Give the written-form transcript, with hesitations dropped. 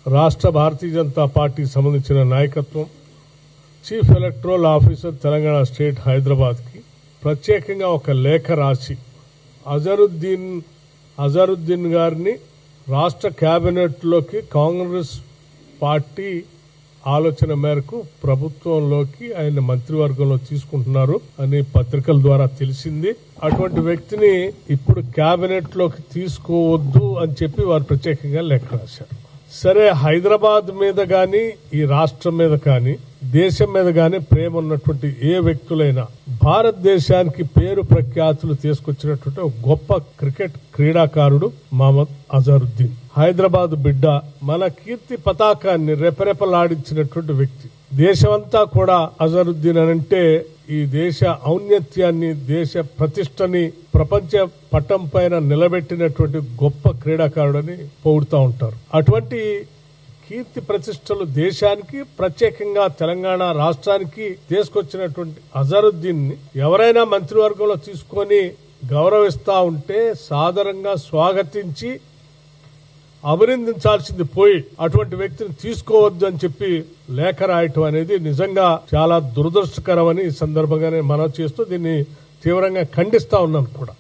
రాష్ట్ర భారతీయ జనతా పార్టీకి సంబంధించిన నాయకత్వం, chief electoral officer Telangana state హైదరాబాద్కి ప్రత్యేకంగా ఒక లేఖ రాసి అజరుద్దీన్ గారిని రాష్ట్ర కేబినెట్లోకి కాంగ్రెస్ పార్టీ ఆలోచన మేరకు ప్రభుత్వంలోకి ఆయన మంత్రివర్గంలో తీసుకుంటున్నారు అని పత్రికల ద్వారా తెలిసింది. అటువంటి వ్యక్తిని ఇప్పుడు కేబినెట్ లోకి తీసుకోవద్దు అని చెప్పి వారు ప్రత్యేకంగా లెక్క రాశారు. సరే, హైదరాబాద్ మీద గాని ఈ రాష్ట్రం మీద కానీ దేశం మీద గాని ప్రేమ ఉన్నటువంటి ఏ వ్యక్తులైనా భారతదేశానికి పేరు ప్రఖ్యాతులు తీసుకొచ్చినటువంటి ఒక గొప్ప క్రికెట్ క్రీడాకారుడు మహమ్మద్ అజరుద్దీన్. హైదరాబాద్ బిడ్డ, మన కీర్తి పతాకాన్ని రెపరెపలాడించినటువంటి వ్యక్తి. దేశమంతా కూడా అజరుద్దీన్ అనంటే ఈ దేశ ఔన్నత్యాన్ని, దేశ ప్రతిష్టని ప్రపంచ పటం పైన నిలబెట్టినటువంటి గొప్ప క్రీడాకారుడని పొగుడుతూ ఉంటారు. అటువంటి కీర్తి ప్రతిష్టలు దేశానికి, ప్రత్యేకంగా తెలంగాణ రాష్ట్రానికి తీసుకొచ్చినటువంటి అజరుద్దీన్ ని ఎవరైనా మంత్రివర్గంలో తీసుకొని గౌరవిస్తా ఉంటే సాదరంగా స్వాగతించి అభినందించాల్సింది పోయి అటువంటి వ్యక్తిని తీసుకోవద్దు అని చెప్పి లేఖ రాయటం అనేది నిజంగా చాలా దురదృష్టకరమని ఈ సందర్భంగానే మనం చేస్తూ దీన్ని తీవ్రంగా ఖండిస్తా ఉన్నాం కూడా.